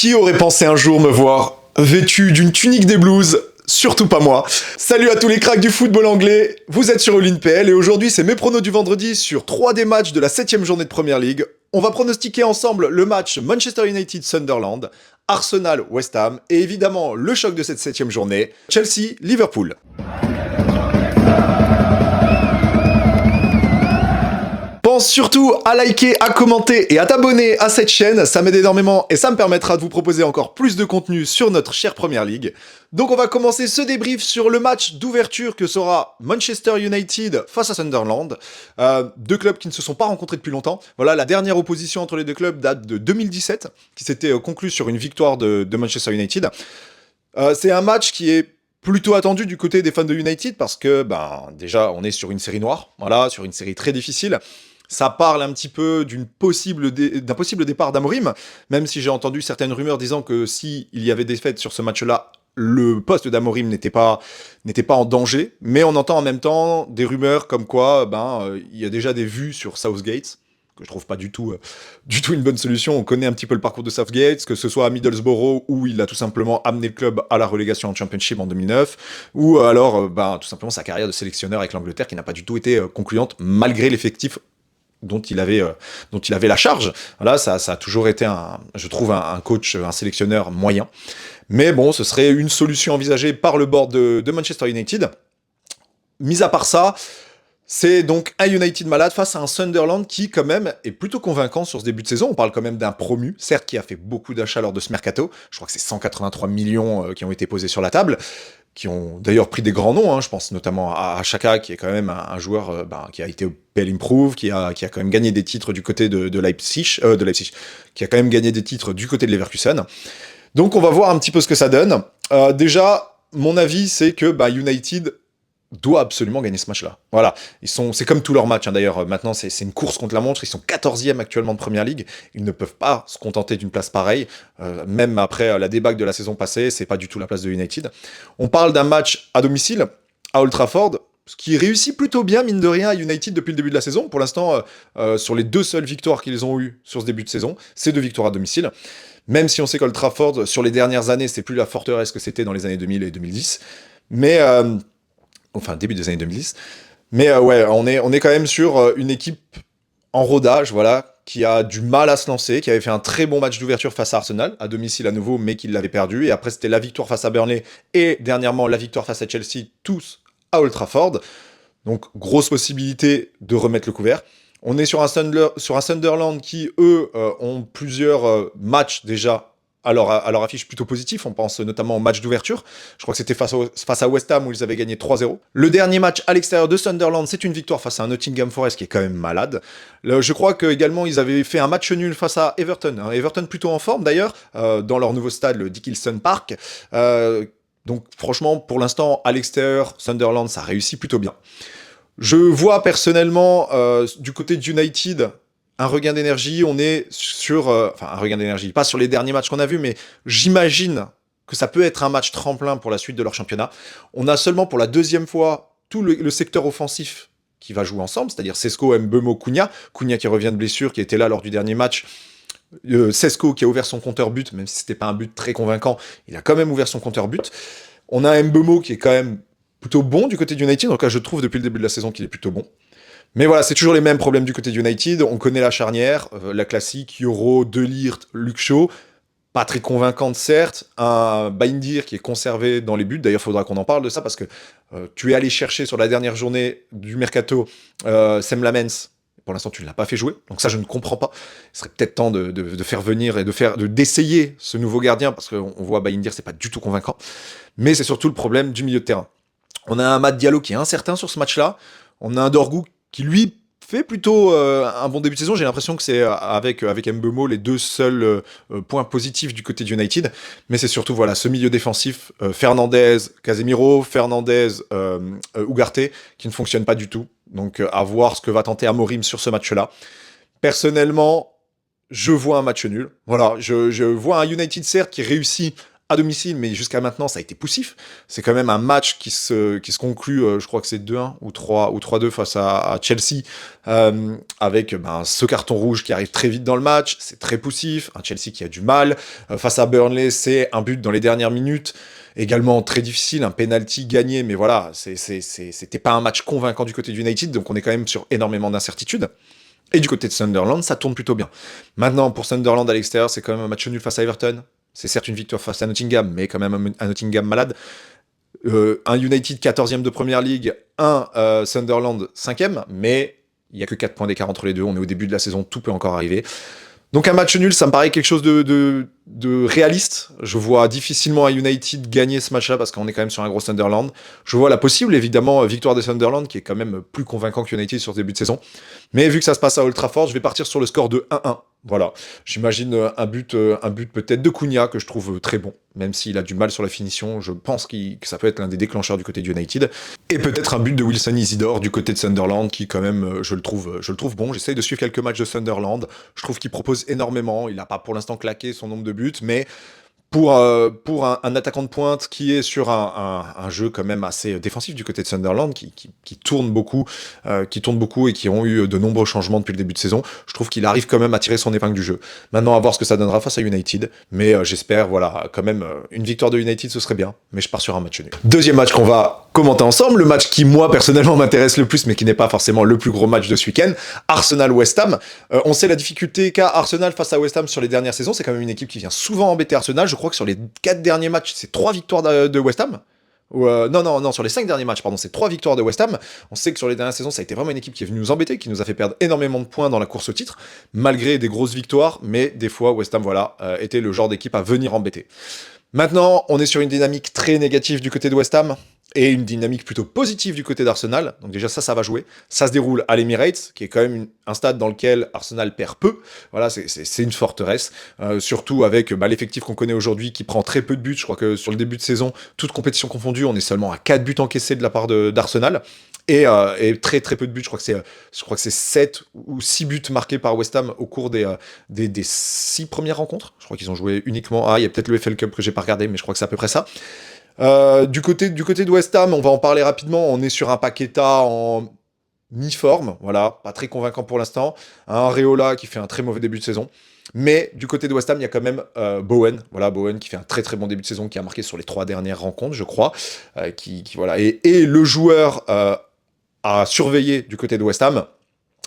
Qui aurait pensé un jour me voir vêtu d'une tunique des Blues? Surtout pas moi. Salut à tous les cracks du football anglais, vous êtes sur All In PL et aujourd'hui c'est mes pronos du vendredi sur 3 des matchs de la 7ème journée de Premier League. On va pronostiquer ensemble le match Manchester United-Sunderland, Arsenal-West Ham et évidemment le choc de cette 7ème journée, Chelsea-Liverpool. Pense surtout à liker, à commenter et à t'abonner à cette chaîne, ça m'aide énormément et ça me permettra de vous proposer encore plus de contenu sur notre chère Premier League. Donc on va commencer ce débrief sur le match d'ouverture que sera Manchester United face à Sunderland. Deux clubs qui ne se sont pas rencontrés depuis longtemps. Voilà, la dernière opposition entre les deux clubs date de 2017, qui s'était conclue sur une victoire de Manchester United. C'est un match qui est plutôt attendu du côté des fans de United parce que, déjà, on est sur une série noire, voilà, sur une série très difficile. Ça parle un petit peu d'un possible départ d'Amorim, même si j'ai entendu certaines rumeurs disant que s'il y avait des défaite sur ce match-là, le poste d'Amorim n'était pas en danger. Mais on entend en même temps des rumeurs comme quoi il y a déjà des vues sur Southgate, que je trouve pas du tout une bonne solution. On connaît un petit peu le parcours de Southgate, que ce soit à Middlesbrough où il a tout simplement amené le club à la relégation en Championship en 2009, ou alors tout simplement sa carrière de sélectionneur avec l'Angleterre qui n'a pas du tout été concluante malgré l'effectif dont il avait la charge. Voilà, ça a toujours été je trouve un coach, un sélectionneur moyen. Mais bon, ce serait une solution envisagée par le board de Manchester United. Mis à part ça, c'est donc un United malade face à un Sunderland qui, quand même, est plutôt convaincant sur ce début de saison. On parle quand même d'un promu, certes, qui a fait beaucoup d'achats lors de ce mercato. Je crois que c'est 183 millions qui ont été posés sur la table, qui ont d'ailleurs pris des grands noms, hein. Je pense notamment à Xhaka, qui est quand même un joueur qui a été au PL Improve, qui a quand même gagné des titres du côté de Leipzig, qui a quand même gagné des titres du côté de Leverkusen. Donc on va voir un petit peu ce que ça donne. Déjà, mon avis, c'est que United doit absolument gagner ce match-là. Voilà, c'est comme tous leurs matchs, hein. D'ailleurs, maintenant, c'est une course contre la montre. Ils sont 14e actuellement de Premier League. Ils ne peuvent pas se contenter d'une place pareille. Même après la débâcle de la saison passée, c'est pas du tout la place de United. On parle d'un match à domicile, à Old Trafford, ce qui réussit plutôt bien, mine de rien, à United depuis le début de la saison. Pour l'instant, sur les 2 seules victoires qu'ils ont eues sur ce début de saison, c'est 2 victoires à domicile. Même si on sait qu'Old Trafford, sur les dernières années, c'est plus la forteresse que c'était dans les années 2000 et 2010. Mais... enfin, début des années 2010. Mais on est quand même sur une équipe en rodage, voilà, qui a du mal à se lancer, qui avait fait un très bon match d'ouverture face à Arsenal, à domicile à nouveau, mais qui l'avait perdu. Et après, c'était la victoire face à Burnley et dernièrement la victoire face à Chelsea, tous à Old Trafford. Donc, grosse possibilité de remettre le couvert. On est sur un Sunderland qui, eux, ont plusieurs matchs déjà à leur affiche plutôt positif. On pense notamment au match d'ouverture. Je crois que c'était face à West Ham où ils avaient gagné 3-0. Le dernier match à l'extérieur de Sunderland, c'est une victoire face à un Nottingham Forest qui est quand même malade. Je crois qu'également ils avaient fait un match nul face à Everton. Everton plutôt en forme d'ailleurs, dans leur nouveau stade, le Dickinson Park. Donc franchement, pour l'instant, à l'extérieur, Sunderland, ça réussit plutôt bien. Je vois personnellement, du côté de United, un regain d'énergie. On est sur... un regain d'énergie, pas sur les derniers matchs qu'on a vus, mais j'imagine que ça peut être un match tremplin pour la suite de leur championnat. On a seulement pour la 2e fois tout le secteur offensif qui va jouer ensemble, c'est-à-dire Sesko, Mbeumo, Cunha. Cunha qui revient de blessure, qui était là lors du dernier match. Sesko qui a ouvert son compteur but, même si c'était pas un but très convaincant, il a quand même ouvert son compteur but. On a Mbeumo qui est quand même plutôt bon du côté de United, donc là je trouve depuis le début de la saison qu'il est plutôt bon. Mais voilà, c'est toujours les mêmes problèmes du côté de United. On connaît la charnière, la classique, Euro, De Ligt, Luke Shaw. Pas très convaincante, certes. Un Bindir qui est conservé dans les buts. D'ailleurs, il faudra qu'on en parle de ça parce que tu es allé chercher sur la dernière journée du Mercato Sam Lamens. Pour l'instant, tu ne l'as pas fait jouer. Donc ça, je ne comprends pas. Il serait peut-être temps de faire venir et d'essayer ce nouveau gardien parce qu'on voit Bindir, c'est pas du tout convaincant. Mais c'est surtout le problème du milieu de terrain. On a un Matt Diallo qui est incertain sur ce match-là. On a un Dorgu qui, lui, fait plutôt un bon début de saison. J'ai l'impression que c'est avec Mbeumo les 2 seuls points positifs du côté de United. Mais c'est surtout voilà, ce milieu défensif, Fernandez, Casemiro, Fernandez, Ugarte, qui ne fonctionne pas du tout. Donc à voir ce que va tenter Amorim sur ce match-là. Personnellement, je vois un match nul. Voilà, je vois un United certes qui réussit à domicile, mais jusqu'à maintenant, ça a été poussif. C'est quand même un match qui se conclut, je crois que c'est 2-1 ou 3-2 face à Chelsea, avec ce carton rouge qui arrive très vite dans le match. C'est très poussif, un Chelsea qui a du mal. Face à Burnley, c'est un but dans les dernières minutes. Également très difficile, un penalty gagné, mais voilà, c'était pas un match convaincant du côté d'United, donc on est quand même sur énormément d'incertitudes. Et du côté de Sunderland, ça tourne plutôt bien. Maintenant, pour Sunderland à l'extérieur, c'est quand même un match nul face à Everton. C'est certes une victoire face à Nottingham, mais quand même un Nottingham malade. Un United 14e de Première League, un Sunderland 5e, mais il n'y a que 4 points d'écart entre les deux. On est au début de la saison, tout peut encore arriver. Donc un match nul, ça me paraît quelque chose de réaliste. Je vois difficilement un United gagner ce match-là parce qu'on est quand même sur un gros Sunderland. Je vois la possible, évidemment, victoire de Sunderland qui est quand même plus convaincant que United sur ce début de saison. Mais vu que ça se passe à Old Trafford, je vais partir sur le score de 1-1. Voilà, j'imagine un but peut-être de Cunha que je trouve très bon, même s'il a du mal sur la finition. Je pense que ça peut être l'un des déclencheurs du côté du United. Et peut-être un but de Wilson Isidore du côté de Sunderland qui quand même, je le trouve bon. J'essaye de suivre quelques matchs de Sunderland. Je trouve qu'il propose énormément. Il n'a pas pour l'instant claqué son nombre de buts, mais pour un attaquant de pointe qui est sur un jeu quand même assez défensif du côté de Sunderland, qui tourne beaucoup et qui ont eu de nombreux changements depuis le début de saison, je trouve qu'il arrive quand même à tirer son épingle du jeu. Maintenant, à voir ce que ça donnera face à United, mais j'espère, voilà, quand même, une victoire de United, ce serait bien, mais je pars sur un match nul. Deuxième match qu'on va commenter ensemble, le match qui, moi, personnellement, m'intéresse le plus, mais qui n'est pas forcément le plus gros match de ce week-end, Arsenal-West Ham. On sait la difficulté qu'a Arsenal face à West Ham sur les dernières saisons, c'est quand même une équipe qui vient souvent embêter Arsenal. Je crois que sur les 4 derniers matchs, c'est 3 victoires de West Ham. Non, sur les 5 derniers matchs, pardon, c'est 3 victoires de West Ham. On sait que sur les dernières saisons, ça a été vraiment une équipe qui est venue nous embêter, qui nous a fait perdre énormément de points dans la course au titre, malgré des grosses victoires, mais des fois, West Ham, voilà, était le genre d'équipe à venir embêter. Maintenant, on est sur une dynamique très négative du côté de West Ham, et une dynamique plutôt positive du côté d'Arsenal. Donc déjà ça va jouer. Ça se déroule à l'Emirates, qui est quand même un stade dans lequel Arsenal perd peu. Voilà, c'est une forteresse. Surtout avec l'effectif qu'on connaît aujourd'hui qui prend très peu de buts. Je crois que sur le début de saison, toute compétition confondue, on est seulement à 4 buts encaissés de la part d'Arsenal. Et très très peu de buts, je crois que c'est 7 ou 6 buts marqués par West Ham au cours des 6 premières rencontres. Je crois qu'ils ont joué uniquement... il y a peut-être le FL Cup que j'ai pas regardé, mais je crois que c'est à peu près ça. Du côté de West Ham, on va en parler rapidement, on est sur un Paqueta en mi-forme, voilà, pas très convaincant pour l'instant, un Areola qui fait un très mauvais début de saison, mais du côté de West Ham, il y a quand même Bowen qui fait un très très bon début de saison, qui a marqué sur les 3 dernières rencontres, je crois, voilà, et le joueur à surveiller du côté de West Ham,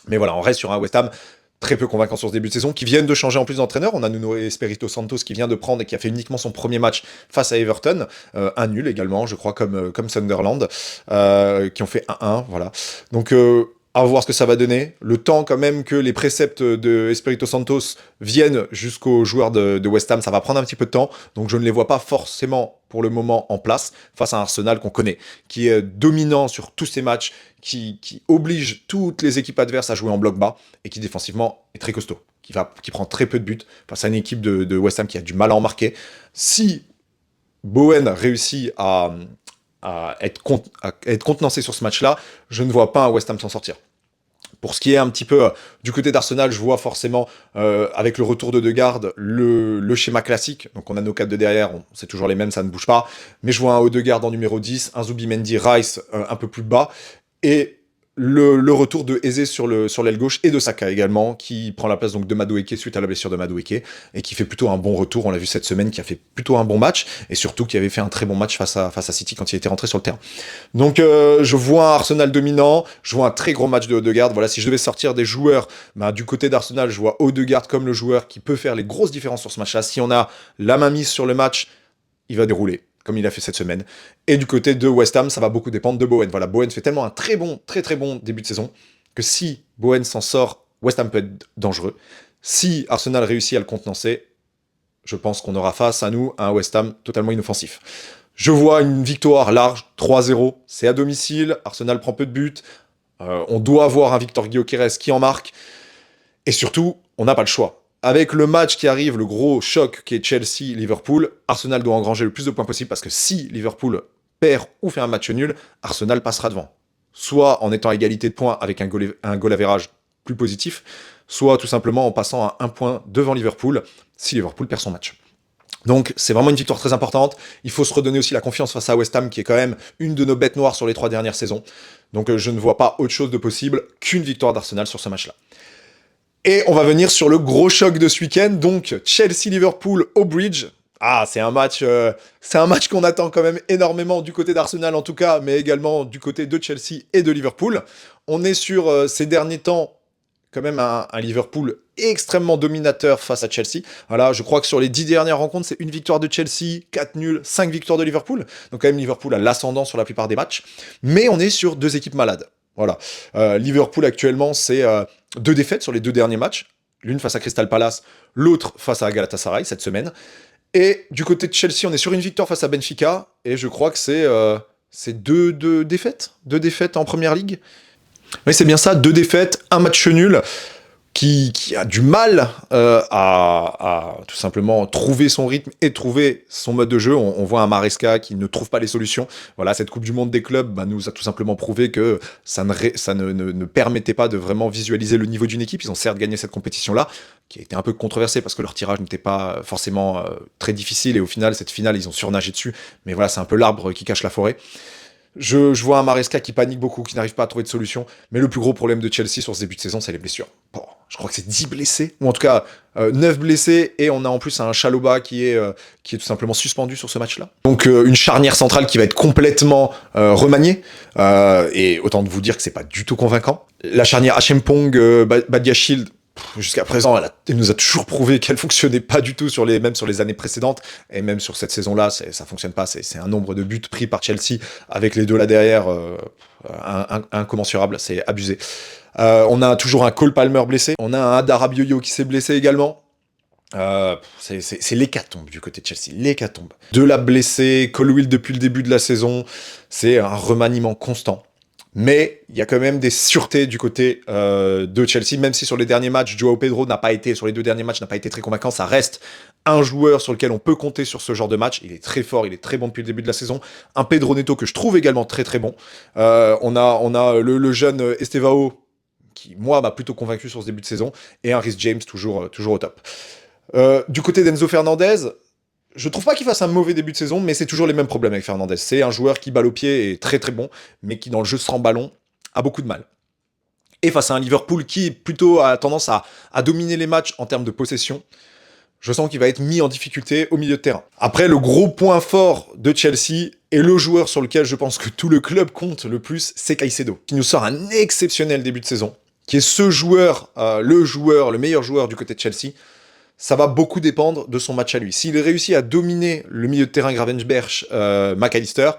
mais voilà, on reste sur un West Ham très peu convaincant sur ce début de saison, qui viennent de changer en plus d'entraîneur. On a Nuno Espirito Santos qui vient de prendre et qui a fait uniquement son premier match face à Everton, un nul également, je crois, comme Sunderland, qui ont fait 1-1, voilà. Donc, à voir ce que ça va donner. Le temps quand même que les préceptes de Espirito Santos viennent jusqu'aux joueurs de West Ham, ça va prendre un petit peu de temps, donc je ne les vois pas forcément pour le moment en place, face à un Arsenal qu'on connaît, qui est dominant sur tous ces matchs, qui oblige toutes les équipes adverses à jouer en bloc bas, et qui défensivement est très costaud, qui prend très peu de buts, face à une équipe de West Ham qui a du mal à en marquer. Si Bowen réussit à être contenancé sur ce match-là, je ne vois pas un West Ham s'en sortir. Pour ce qui est un petit peu du côté d'Arsenal, je vois forcément, avec le retour de Ødegaard, le schéma classique. Donc on a nos 4 de derrière, c'est toujours les mêmes, ça ne bouge pas. Mais je vois un Ødegaard en numéro 10, un Zubimendi, Rice un peu plus bas, et le retour de Eze sur l'aile gauche, et de Saka également, qui prend la place donc de Madueke suite à la blessure de Madueke, et qui fait plutôt un bon retour. On l'a vu cette semaine, qui a fait plutôt un bon match, et surtout qui avait fait un très bon match face à City quand il était rentré sur le terrain. Donc je vois un Arsenal dominant, je vois un très gros match de Ødegaard. Voilà, si je devais sortir des joueurs, du côté d'Arsenal, je vois Ødegaard comme le joueur qui peut faire les grosses différences sur ce match-là. Si on a la main mise sur le match, il va dérouler, comme il a fait cette semaine. Et du côté de West Ham, ça va beaucoup dépendre de Bowen. Voilà, Bowen fait tellement un très très bon début de saison, que si Bowen s'en sort, West Ham peut être dangereux. Si Arsenal réussit à le contenancer, je pense qu'on aura face à nous un West Ham totalement inoffensif. Je vois une victoire large, 3-0, c'est à domicile, Arsenal prend peu de buts, on doit avoir un Victor Gyökeres qui en marque, et surtout, on n'a pas le choix. Avec le match qui arrive, le gros choc qui est Chelsea-Liverpool, Arsenal doit engranger le plus de points possible, parce que si Liverpool perd ou fait un match nul, Arsenal passera devant. Soit en étant à égalité de points avec un goal average plus positif, soit tout simplement en passant à 1 point devant Liverpool, si Liverpool perd son match. Donc c'est vraiment une victoire très importante. Il faut se redonner aussi la confiance face à West Ham, qui est quand même une de nos bêtes noires sur les 3 dernières saisons. Donc je ne vois pas autre chose de possible qu'une victoire d'Arsenal sur ce match-là. Et on va venir sur le gros choc de ce week-end, donc Chelsea-Liverpool au Bridge. Ah, c'est un match qu'on attend quand même énormément du côté d'Arsenal en tout cas, mais également du côté de Chelsea et de Liverpool. On est sur ces derniers temps quand même un Liverpool extrêmement dominateur face à Chelsea. Voilà, je crois que sur les 10 dernières rencontres, c'est une victoire de Chelsea, 4 nuls, 5 victoires de Liverpool. Donc quand même, Liverpool a l'ascendant sur la plupart des matchs. Mais on est sur 2 équipes malades. Voilà. Liverpool actuellement, c'est 2 défaites sur les 2 derniers matchs. L'une face à Crystal Palace, l'autre face à Galatasaray cette semaine. Et du côté de Chelsea, on est sur une victoire face à Benfica. Et je crois que c'est deux défaites. 2 défaites en première ligue. Oui, c'est bien ça, 2 défaites, un match nul, qui a du mal à tout simplement trouver son rythme et trouver son mode de jeu. On voit un Maresca qui ne trouve pas les solutions. Voilà, cette Coupe du Monde des clubs nous a tout simplement prouvé que ça ne permettait pas de vraiment visualiser le niveau d'une équipe. Ils ont certes gagné cette compétition-là, qui a été un peu controversée parce que leur tirage n'était pas forcément très difficile, et au final, cette finale, ils ont surnagé dessus. Mais voilà, c'est un peu l'arbre qui cache la forêt. Je vois un Maresca qui panique beaucoup, qui n'arrive pas à trouver de solution. Mais le plus gros problème de Chelsea sur ce début de saison, c'est les blessures. Bon, je crois que c'est 10 blessés, ou en tout cas 9 blessés, et on a en plus un Chalobah qui est tout simplement suspendu sur ce match-là. Donc une charnière centrale qui va être complètement remaniée, et autant de vous dire que c'est pas du tout convaincant. La charnière Hachempong, Badiashile, jusqu'à présent, elle nous a toujours prouvé qu'elle fonctionnait pas du tout même sur les années précédentes, et même sur cette saison-là, ça fonctionne pas. C'est un nombre de buts pris par Chelsea avec les 2 là derrière, incommensurable, c'est abusé. On a toujours un Cole Palmer blessé, on a un Hadar Abioyo qui s'est blessé également. C'est l'hécatombe du côté de Chelsea, l'hécatombe. De la blessée, Colwill depuis le début de la saison, c'est un remaniement constant. Mais il y a quand même des sûretés du côté de Chelsea, même si sur les derniers matchs, Joao Pedro sur les 2 derniers matchs, n'a pas été très convaincant. Ça reste un joueur sur lequel on peut compter sur ce genre de match. Il est très fort, il est très bon depuis le début de la saison. Un Pedro Neto que je trouve également très très bon. On a le jeune Estevao, qui moi m'a plutôt convaincu sur ce début de saison, et un Reece James toujours au top. Du côté d'Enzo Fernandez, je trouve pas qu'il fasse un mauvais début de saison, mais c'est toujours les mêmes problèmes avec Fernandez. C'est un joueur qui balle au pied et très très bon, mais qui dans le jeu sans ballon a beaucoup de mal. Et face à un Liverpool qui plutôt a tendance à dominer les matchs en termes de possession, je sens qu'il va être mis en difficulté au milieu de terrain. Après, le gros point fort de Chelsea, et le joueur sur lequel je pense que tout le club compte le plus, c'est Caicedo, qui nous sort un exceptionnel début de saison, qui est ce joueur, le meilleur joueur du côté de Chelsea. Ça va beaucoup dépendre de son match à lui. S'il réussit à dominer le milieu de terrain Gravenberch, McAllister,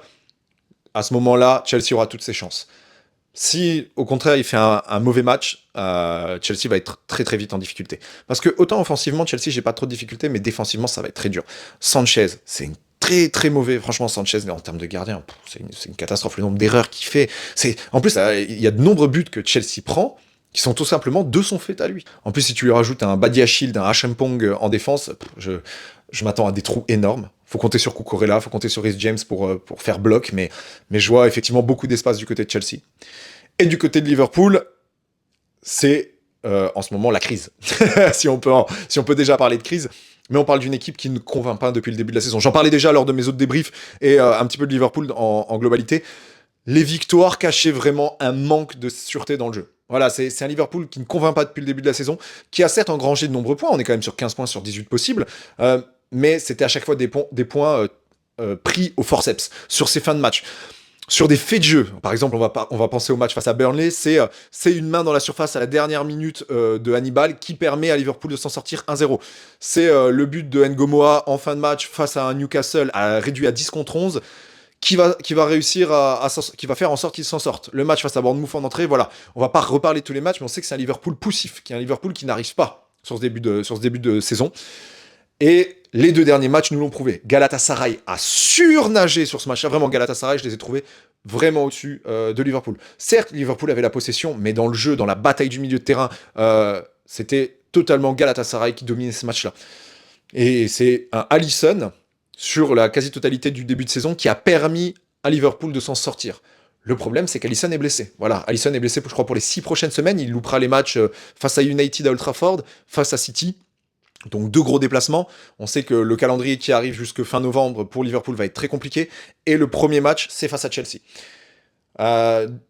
à ce moment-là, Chelsea aura toutes ses chances. Si, au contraire, il fait un mauvais match, Chelsea va être très très vite en difficulté. Parce que, autant offensivement, Chelsea, j'ai pas trop de difficultés, mais défensivement, ça va être très dur. Sanchez, c'est une très très mauvais. Franchement, Sanchez, en termes de gardien, c'est une catastrophe, le nombre d'erreurs qu'il fait. En plus, il y a de nombreux buts que Chelsea prend, qui sont tout simplement de son fait à lui. En plus, si tu lui rajoutes un Badiashile, un Hachempong en défense, je m'attends à des trous énormes. Faut compter sur Cucurella, faut compter sur Reece James pour faire bloc, mais je vois effectivement beaucoup d'espace du côté de Chelsea. Et du côté de Liverpool, c'est en ce moment la crise. si on peut déjà parler de crise, mais on parle d'une équipe qui ne convainc pas depuis le début de la saison. J'en parlais déjà lors de mes autres débriefs, et un petit peu de Liverpool en globalité. Les victoires cachaient vraiment un manque de sûreté dans le jeu. Voilà, c'est un Liverpool qui ne convainc pas depuis le début de la saison, qui a certes engrangé de nombreux points, on est quand même sur 15 points sur 18 possibles, mais c'était à chaque fois des points pris au forceps, sur ces fins de match. Sur des faits de jeu, par exemple, on va penser au match face à Burnley, c'est une main dans la surface à la dernière minute de Hannibal qui permet à Liverpool de s'en sortir 1-0. C'est le but de Ngomoa en fin de match face à un Newcastle réduit à 10 contre 11, qui va réussir qui va faire en sorte qu'il s'en sorte. Le match face à Bournemouth en entrée, voilà. On va pas reparler de tous les matchs, mais on sait que c'est un Liverpool poussif, qui est un Liverpool qui n'arrive pas sur ce début de saison. Et les 2 derniers matchs nous l'ont prouvé. Galatasaray a surnagé sur ce match-là. Vraiment, Galatasaray, je les ai trouvés vraiment au-dessus de Liverpool. Certes, Liverpool avait la possession, mais dans le jeu, dans la bataille du milieu de terrain, c'était totalement Galatasaray qui dominait ce match-là. Et c'est un Alisson, sur la quasi-totalité du début de saison, qui a permis à Liverpool de s'en sortir. Le problème, c'est qu'Alisson est blessé. Voilà, Alisson est blessé, je crois, pour les 6 prochaines semaines. Il loupera les matchs face à United à Old Trafford, face à City. Donc 2 gros déplacements. On sait que le calendrier qui arrive jusque fin novembre pour Liverpool va être très compliqué. Et le premier match, c'est face à Chelsea.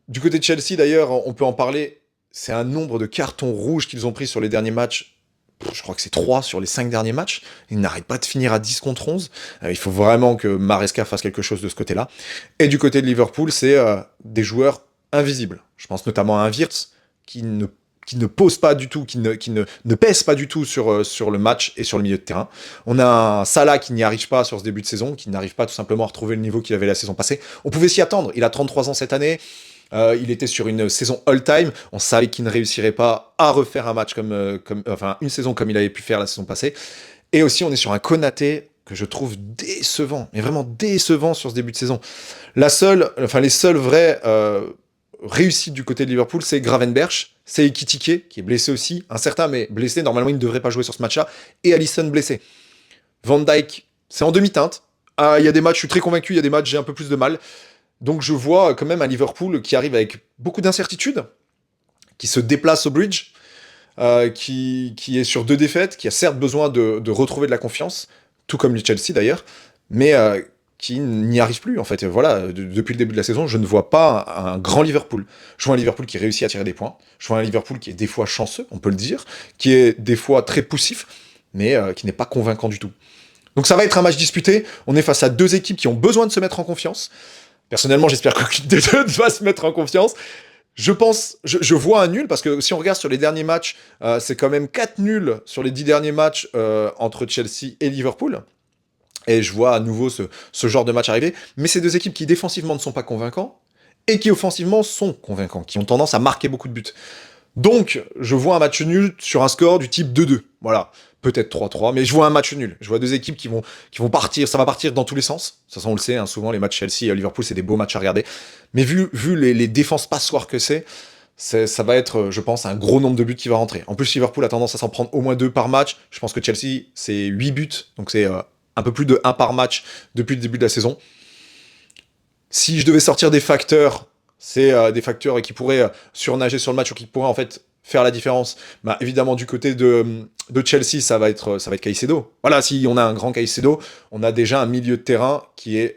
Du côté de Chelsea, d'ailleurs, on peut en parler. C'est un nombre de cartons rouges qu'ils ont pris sur les derniers matchs. Je crois que c'est 3 sur les 5 derniers matchs. Ils n'arrêtent pas de finir à 10 contre 11. Il faut vraiment que Maresca fasse quelque chose de ce côté-là. Et du côté de Liverpool, c'est des joueurs invisibles. Je pense notamment à un Wirtz qui ne pose pas du tout, qui ne pèse pas du tout sur le match et sur le milieu de terrain. On a un Salah qui n'y arrive pas sur ce début de saison, qui n'arrive pas tout simplement à retrouver le niveau qu'il avait la saison passée. On pouvait s'y attendre. Il a 33 ans cette année. Il était sur une saison all-time. On savait qu'il ne réussirait pas à refaire un match enfin une saison comme il avait pu faire la saison passée. Et aussi, on est sur un Konaté que je trouve décevant, mais vraiment décevant sur ce début de saison. Les seuls vrais réussites du côté de Liverpool, c'est Gravenberch, c'est Ekitike, qui est blessé aussi, incertain, mais blessé. Normalement, il ne devrait pas jouer sur ce match-là. Et Alisson blessé. Van Dijk, c'est en demi-teinte. Il y a des matchs, je suis très convaincu, il y a des matchs, j'ai un peu plus de mal. Donc je vois quand même un Liverpool qui arrive avec beaucoup d'incertitudes, qui se déplace au Bridge, qui est sur 2 défaites, qui a certes besoin de retrouver de la confiance, tout comme le Chelsea d'ailleurs, mais qui n'y arrive plus en fait. Et voilà, depuis le début de la saison, je ne vois pas un grand Liverpool. Je vois un Liverpool qui réussit à tirer des points, je vois un Liverpool qui est des fois chanceux, on peut le dire, qui est des fois très poussif, mais qui n'est pas convaincant du tout. Donc ça va être un match disputé, on est face à 2 équipes qui ont besoin de se mettre en confiance. Personnellement, j'espère qu'aucune des deux va se mettre en confiance. Je vois un nul, parce que si on regarde sur les derniers matchs, c'est quand même 4 nuls sur les 10 derniers matchs entre Chelsea et Liverpool. Et je vois à nouveau ce genre de match arriver. Mais c'est 2 équipes qui défensivement ne sont pas convaincants, et qui offensivement sont convaincants, qui ont tendance à marquer beaucoup de buts. Donc, je vois un match nul sur un score du type 2-2. Voilà. Peut-être 3-3, mais je vois un match nul. Je vois 2 équipes qui vont partir, ça va partir dans tous les sens. De toute façon, on le sait, hein, souvent les matchs Chelsea et Liverpool, c'est des beaux matchs à regarder. Mais vu les défenses passoires que ça va être, je pense, un gros nombre de buts qui va rentrer. En plus, Liverpool a tendance à s'en prendre au moins 2 par match. Je pense que Chelsea, c'est 8 buts, donc c'est un peu plus de 1 par match depuis le début de la saison. Si je devais sortir des facteurs, c'est des facteurs qui pourraient surnager sur le match ou qui pourraient en fait faire la différence. Bah, évidemment, du côté de Chelsea, ça va être Caicedo. Voilà, si on a un grand Caicedo, on a déjà un milieu de terrain qui est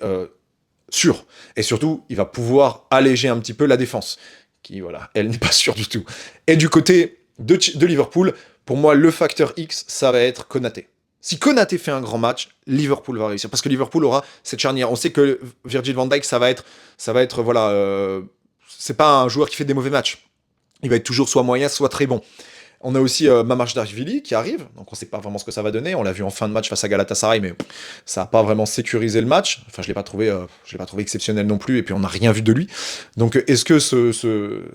sûr. Et surtout, il va pouvoir alléger un petit peu la défense, qui, voilà, elle n'est pas sûre du tout. Et du côté de Liverpool, pour moi, le facteur X, ça va être Konaté. Si Konaté fait un grand match, Liverpool va réussir. Parce que Liverpool aura cette charnière. On sait que Virgil van Dijk, ça va être voilà, c'est pas un joueur qui fait des mauvais matchs. Il va être toujours soit moyen, soit très bon. On a aussi Mamardashvili qui arrive, donc on ne sait pas vraiment ce que ça va donner. On l'a vu en fin de match face à Galatasaray, mais ça n'a pas vraiment sécurisé le match. Enfin, je l'ai pas trouvé exceptionnel non plus, et puis on n'a rien vu de lui. Donc, est-ce que ce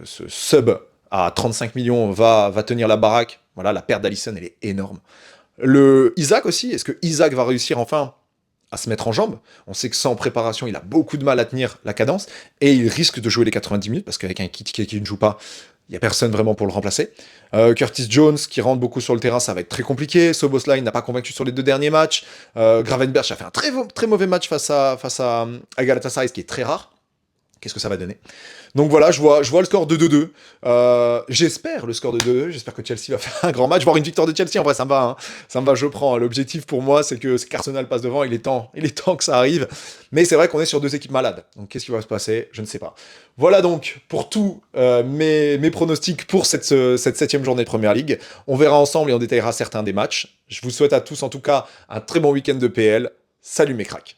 sub à 35 millions va tenir la baraque? Voilà, la perte d'Alisson, elle est énorme. Le Isaac aussi, est-ce que Isaac va réussir enfin à se mettre en jambes? On sait que sans préparation, il a beaucoup de mal à tenir la cadence, et il risque de jouer les 90 minutes, parce qu'avec un Ekitike qui ne joue pas, il n'y a personne vraiment pour le remplacer. Curtis Jones, qui rentre beaucoup sur le terrain, ça va être très compliqué. Szoboszlai n'a pas convaincu sur les 2 derniers matchs. Gravenberch a fait un très mauvais match face à Galatasaray, ce qui est très rare. Qu'est-ce que ça va donner? Donc voilà, je vois le score de 2-2. J'espère le score de 2-2. J'espère que Chelsea va faire un grand match, voire une victoire de Chelsea. En vrai, ça me va. Hein. Ça me va, je prends. L'objectif pour moi, c'est qu'Arsenal passe devant. Il est temps que ça arrive. Mais c'est vrai qu'on est sur 2 équipes malades. Donc qu'est-ce qui va se passer? Je ne sais pas. Voilà donc pour tous mes pronostics pour cette 7e journée de Première Ligue. On verra ensemble et on détaillera certains des matchs. Je vous souhaite à tous en tout cas un très bon week-end de PL. Salut mes cracks.